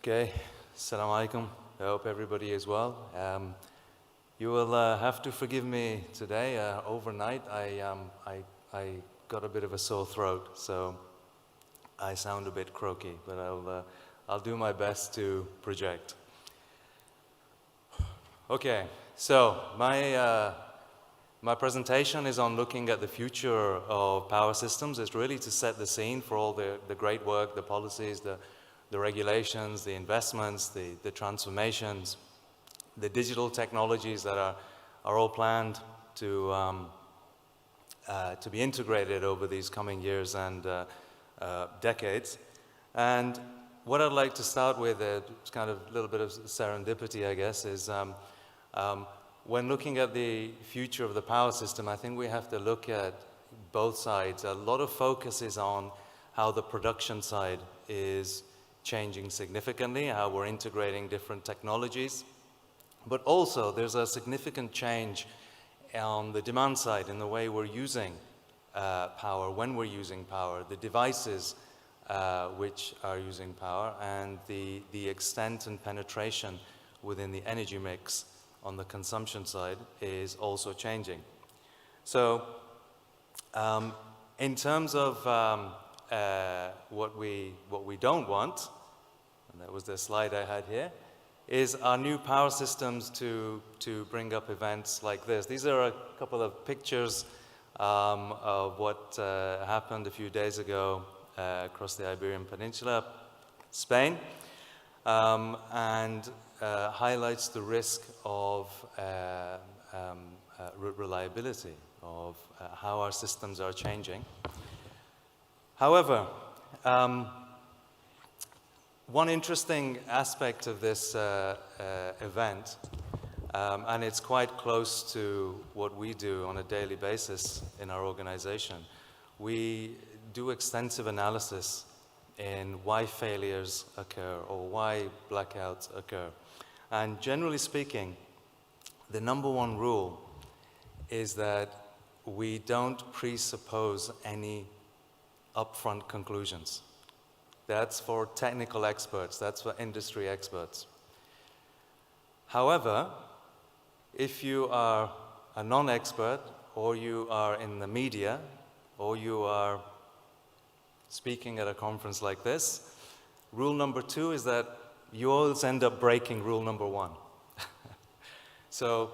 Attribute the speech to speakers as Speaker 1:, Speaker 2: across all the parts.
Speaker 1: Okay, Assalamu alaikum. I hope everybody is well. You will have to forgive me today. Overnight, I got a bit of a sore throat, so I sound a bit croaky, but I'll do my best to project. Okay, so my presentation is on looking at the future of power systems. It's really to set the scene for all the great work, the policies, the regulations, the investments, the transformations, the digital technologies that are all planned to be integrated over these coming years and decades. And what I'd like to start with, it's kind of a little bit of serendipity, I guess, is when looking at the future of the power system, I think we have to look at both sides. A lot of focus is on how the production side is changing significantly, how we're integrating different technologies. But also, there's a significant change on the demand side in the way we're using power, when we're using power, the devices which are using power, and the extent and penetration within the energy mix on the consumption side is also changing. So, in terms of what we don't want, and that was the slide I had here, is our new power systems to bring up events like this. These are a couple of pictures of what happened a few days ago across the Iberian Peninsula, Spain, and highlights the risk of reliability, of how our systems are changing. However, one interesting aspect of this event, and it's quite close to what we do on a daily basis in our organization, we do extensive analysis in why failures occur or why blackouts occur. And generally speaking, the number one rule is that we don't presuppose any upfront conclusions. That's for technical experts, that's for industry experts. However, if you are a non-expert, or you are in the media, or you are speaking at a conference like this, rule number 2 is that you always end up breaking rule number 1. So,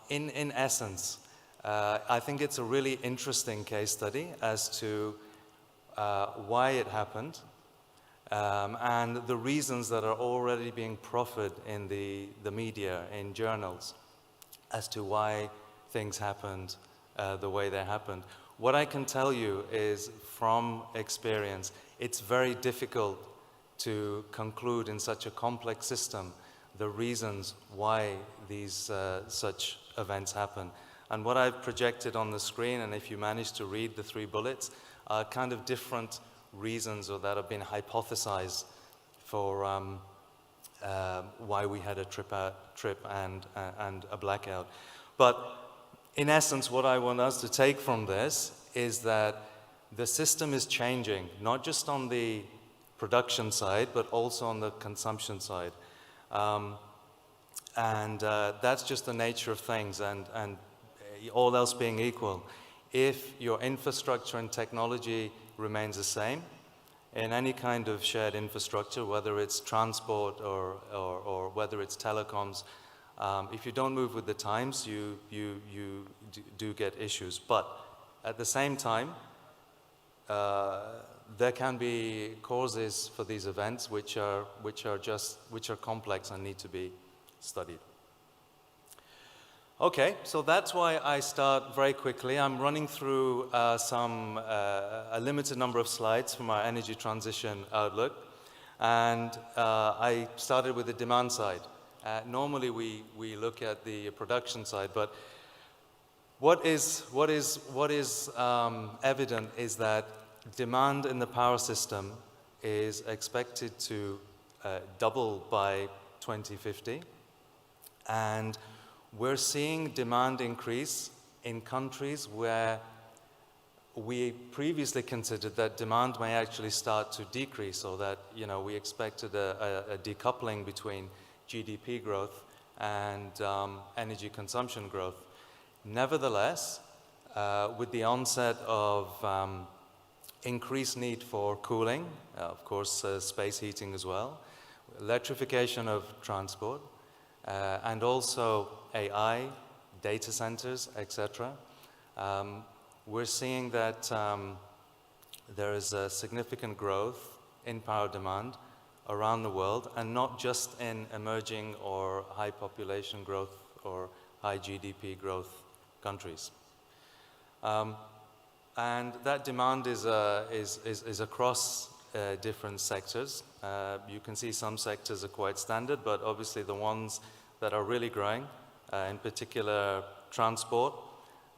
Speaker 1: in essence, I think it's a really interesting case study as to why it happened, and the reasons that are already being proffered in the media, in journals, as to why things happened the way they happened. What I can tell you is, from experience, it's very difficult to conclude in such a complex system the reasons why these such events happen. And what I've projected on the screen, and if you manage to read the 3 bullets, are kind of different reasons or that have been hypothesized for why we had a trip and a blackout. But in essence, what I want us to take from this is that the system is changing, not just on the production side, but also on the consumption side. That's just the nature of things, and all else being equal, if your infrastructure and technology remains the same, in any kind of shared infrastructure, whether it's transport or whether it's telecoms, if you don't move with the times, you do get issues. But at the same time, there can be causes for these events which are complex and need to be studied. Okay, so that's why I start very quickly. I'm running through a limited number of slides from our energy transition outlook, and I started with the demand side. Normally we look at the production side, but what is evident is that demand in the power system is expected to double by 2050, and we're seeing demand increase in countries where we previously considered that demand may actually start to decrease, or that, we expected a decoupling between GDP growth and energy consumption growth. Nevertheless, with the onset of increased need for cooling, of course space heating as well, electrification of transport, and also AI, data centers, etc., we're seeing that there is a significant growth in power demand around the world, and not just in emerging or high population growth or high GDP growth countries. And that demand is across different sectors. You can see some sectors are quite standard, but obviously the ones that are really growing, in particular transport.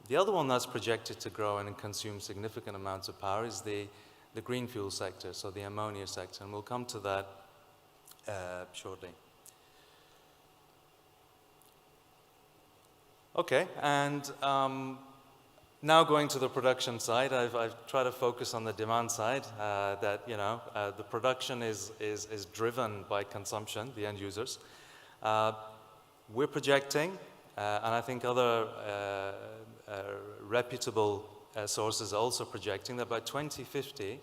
Speaker 1: The other one that's projected to grow and consume significant amounts of power is the green fuel sector, so the ammonia sector, and we'll come to that shortly. Okay, and now going to the production side, I've tried to focus on the demand side, that the production is driven by consumption, the end users. We're projecting, and I think other reputable sources are also projecting, that by 2050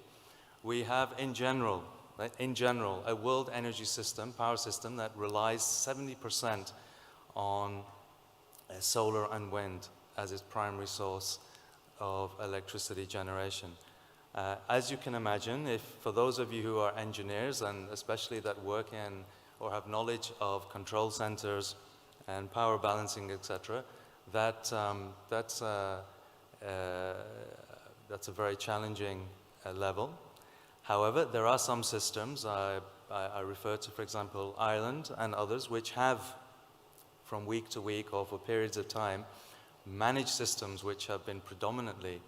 Speaker 1: we have in general a world energy system, power system, that relies 70% on solar and wind as its primary source of electricity generation. As you can imagine, if for those of you who are engineers, and especially that work in or have knowledge of control centers and power balancing, etc., that's a very challenging level. However, there are some systems, I refer to, for example, Ireland and others, which have, from week to week or for periods of time, managed systems which have been predominantly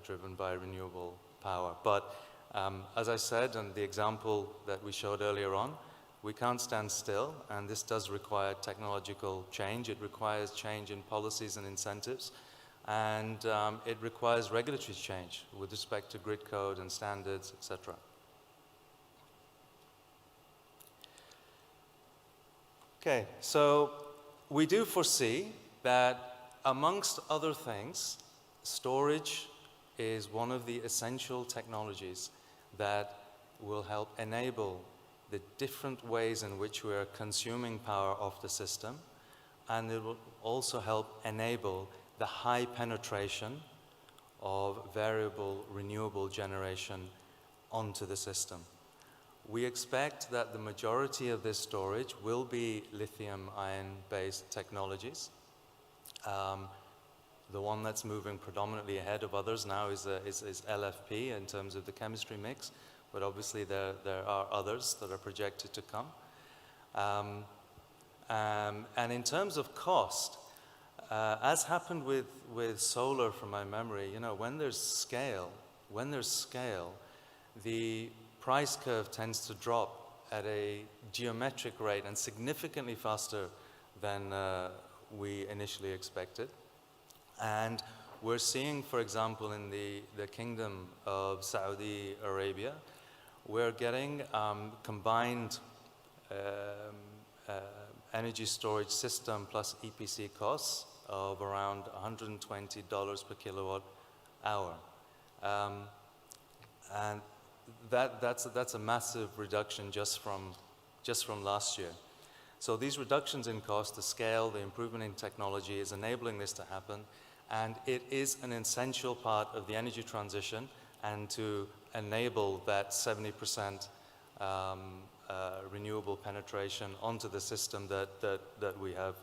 Speaker 1: driven by renewable power. But as I said, and the example that we showed earlier on, we can't stand still, and this does require technological change. It requires change in policies and incentives, and it requires regulatory change with respect to grid code and standards, etc. Okay, so we do foresee that, amongst other things, storage is one of the essential technologies that will help enable the different ways in which we are consuming power off the system, and it will also help enable the high penetration of variable renewable generation onto the system. We expect that the majority of this storage will be lithium-ion-based technologies. The one that's moving predominantly ahead of others now is LFP in terms of the chemistry mix, but obviously there are others that are projected to come. And in terms of cost, as happened with solar from my memory, when there's scale, the price curve tends to drop at a geometric rate and significantly faster than we initially expected. And we're seeing, for example, in the Kingdom of Saudi Arabia, we're getting combined energy storage system plus EPC costs of around $120 per kilowatt hour. And that's a massive reduction just from last year. So these reductions in cost, the scale, the improvement in technology is enabling this to happen, and it is an essential part of the energy transition and to enable that 70% renewable penetration onto the system that we have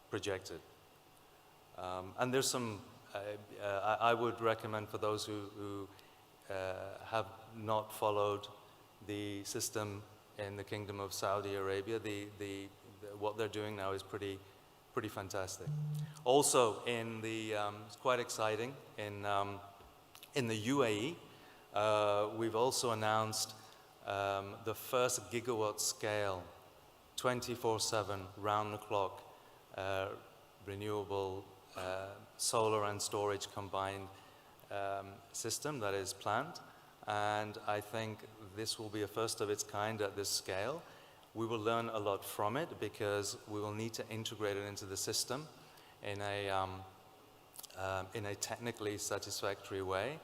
Speaker 1: projected. And there's some, I would recommend for those who have not followed the system in the Kingdom of Saudi Arabia, what they're doing now is pretty fantastic. Also, it's quite exciting, in the UAE, we've also announced the first gigawatt scale, 24/7, round-the-clock, renewable solar and storage combined system that is planned, and I think this will be a first of its kind at this scale. We will learn a lot from it because we will need to integrate it into the system in a technically satisfactory way,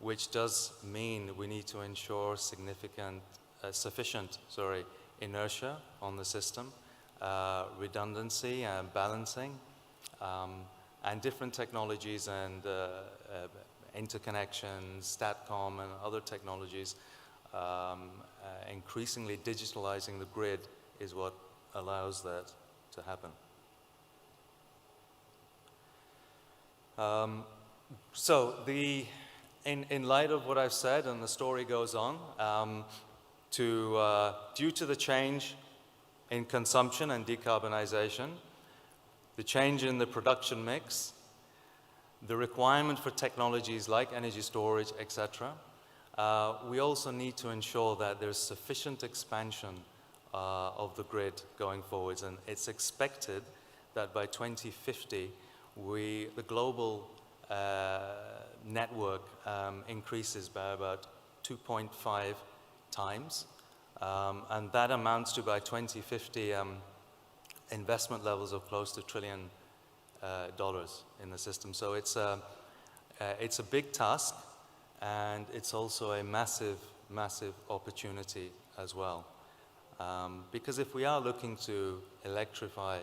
Speaker 1: which does mean we need to ensure sufficient inertia on the system, redundancy and balancing, and different technologies and interconnections, STATCOM and other technologies. Increasingly digitalizing the grid is what allows that to happen. So in light of what I've said, and the story goes on, due to the change in consumption and decarbonization, the change in the production mix, the requirement for technologies like energy storage, etc., we also need to ensure that there's sufficient expansion of the grid going forwards, and it's expected that by 2050 the global network increases by about 2.5 times, and that amounts to, by 2050, investment levels of close to $1 trillion in the system. So it's a big task, and it's also a massive, massive opportunity as well. Because if we are looking to electrify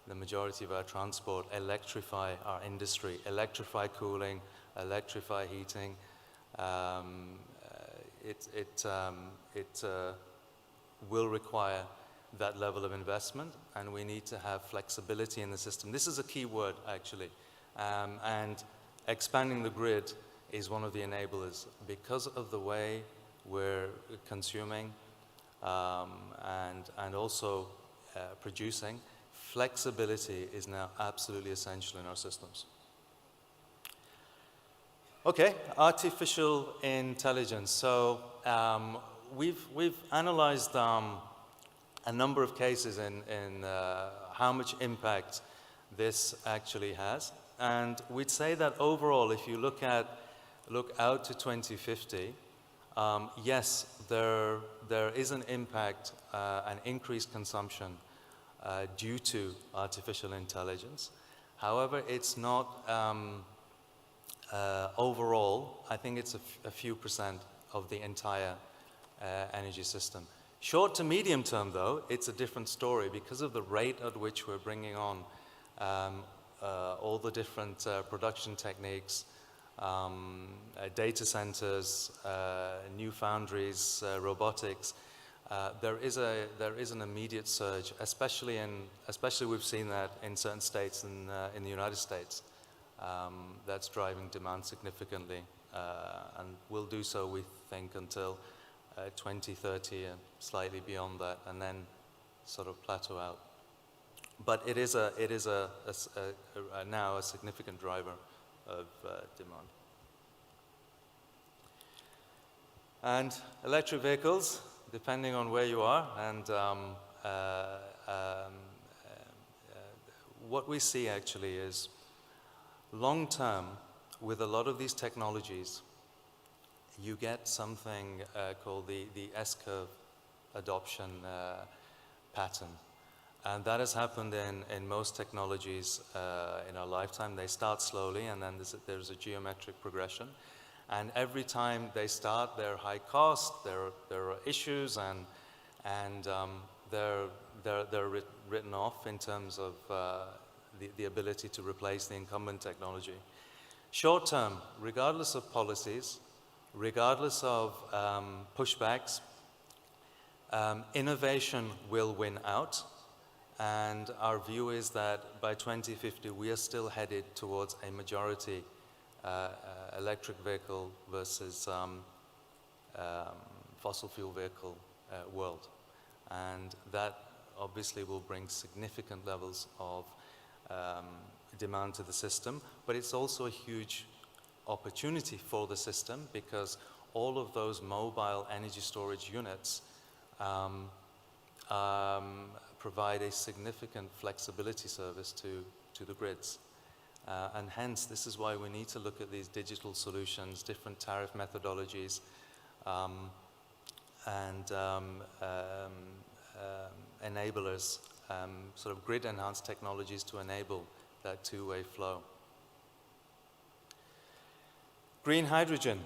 Speaker 1: the majority of our transport, electrify our industry, electrify cooling, electrify heating, it will require that level of investment, and we need to have flexibility in the system. This is a key word, actually, and expanding the grid is one of the enablers. Because of the way we're consuming and also producing, flexibility is now absolutely essential in our systems. Okay, artificial intelligence. So we've analyzed a number of cases in how much impact this actually has, and we'd say that overall, if you look out to 2050, yes, there is an impact, an increased consumption due to artificial intelligence. However, it's not overall. I think it's a few percent of the entire energy system. Short to medium term, though, it's a different story because of the rate at which we're bringing on all the different production techniques, data centers, new foundries, robotics. There is an immediate surge, especially we've seen that in certain states in the United States. That's driving demand significantly, and will do so, we think, until 2030 and slightly beyond that, and then sort of plateau out. But it is now a significant driver of demand. And electric vehicles, depending on where you are, and what we see actually is long term, with a lot of these technologies, you get something called the S-curve adoption pattern. And that has happened in most technologies in our lifetime. They start slowly, and then there's a geometric progression. And every time they start, they're high cost, there are issues, and they're written off in terms of the ability to replace the incumbent technology. Short term, regardless of policies, regardless of pushbacks, innovation will win out. And our view is that by 2050, we are still headed towards a majority electric vehicle versus fossil fuel vehicle world. And that obviously will bring significant levels of demand to the system, but it's also a huge opportunity for the system because all of those mobile energy storage units provide a significant flexibility service to the grids. And hence, this is why we need to look at these digital solutions, different tariff methodologies, and enablers, sort of grid-enhanced technologies to enable that two-way flow. Green hydrogen.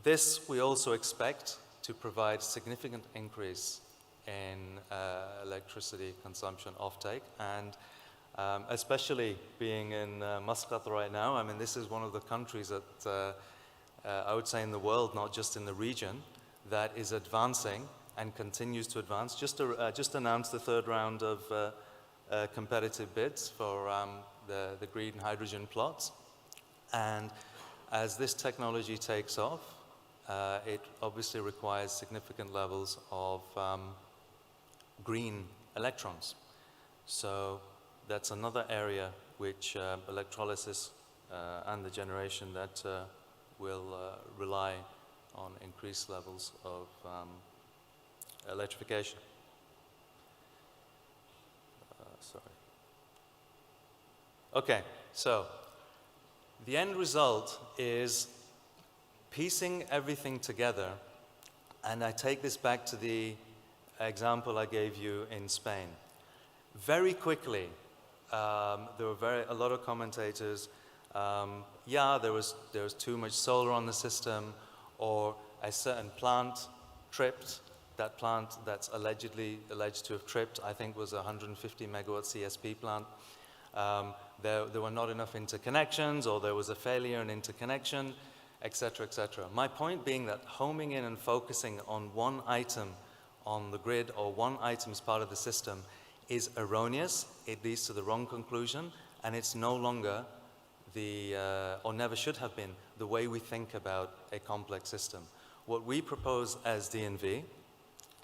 Speaker 1: This we also expect to provide significant increase in electricity consumption offtake, and especially being in Muscat right now, I mean, this is one of the countries that I would say in the world, not just in the region, that is advancing and continues to advance. Just announced the third round of competitive bids for the green hydrogen plots. And as this technology takes off, it obviously requires significant levels of green electrons. So that's another area which electrolysis and the generation that will rely on increased levels of electrification. Sorry. Okay, so the end result is piecing everything together, and I take this back to the example I gave you in Spain. Very quickly, there were a lot of commentators, yeah, there was too much solar on the system, or a certain plant tripped. That plant that's alleged to have tripped, I think, was a 150 megawatt CSP plant. There were not enough interconnections, or there was a failure in interconnection, etc., etc. My point being that homing in and focusing on one item on the grid or one item as part of the system is erroneous. It leads to the wrong conclusion, and it's no longer or never should have been, the way we think about a complex system. What we propose as DNV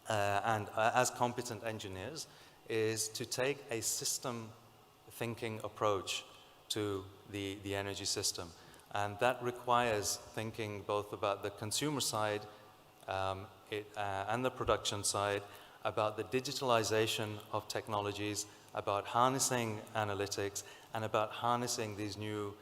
Speaker 1: and as competent engineers is to take a system thinking approach to the energy system. And that requires thinking both about the consumer side and the production side, about the digitalization of technologies, about harnessing analytics, and about harnessing these new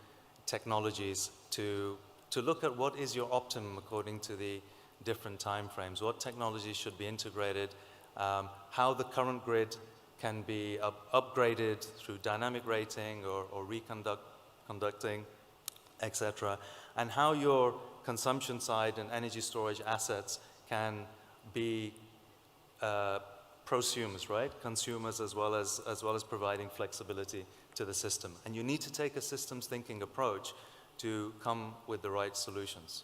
Speaker 1: technologies to look at what is your optimum according to the different time frames, what technologies should be integrated, how the current grid can be upgraded through dynamic rating or reconducting, etc., and how your consumption side and energy storage assets can be prosumers, right? Consumers as well as providing flexibility to the system. And you need to take a systems thinking approach to come with the right solutions.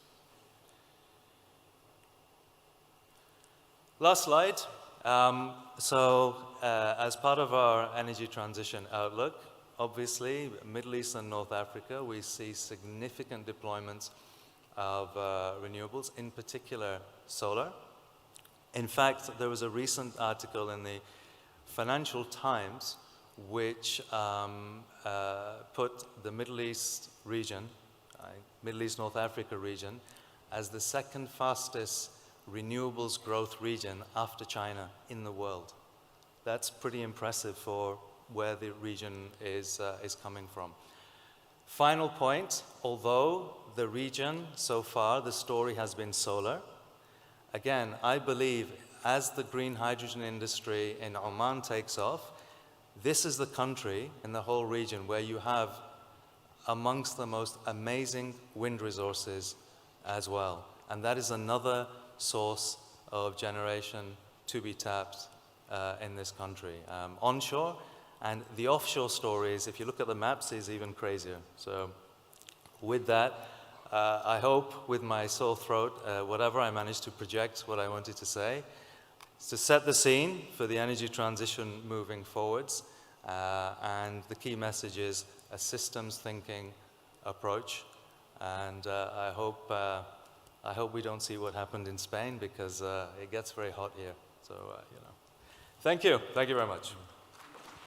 Speaker 1: Last slide. As part of our energy transition outlook, obviously, Middle East and North Africa, we see significant deployments of renewables, in particular solar. In fact, there was a recent article in the Financial Times which put the Middle East region, Middle East North Africa region, as the second fastest renewables growth region after China in the world. That's pretty impressive for where the region is coming from. Final point, although the region so far, the story has been solar, again, I believe as the green hydrogen industry in Oman takes off, this is the country in the whole region where you have amongst the most amazing wind resources as well. And that is another source of generation to be tapped in this country. Onshore, and the offshore stories, if you look at the maps, is even crazier. So with that, I hope with my sore throat, whatever I managed to project what I wanted to say, is to set the scene for the energy transition moving forwards. And the key message is a systems thinking approach. And I hope we don't see what happened in Spain, because it gets very hot here. So, Thank you very much.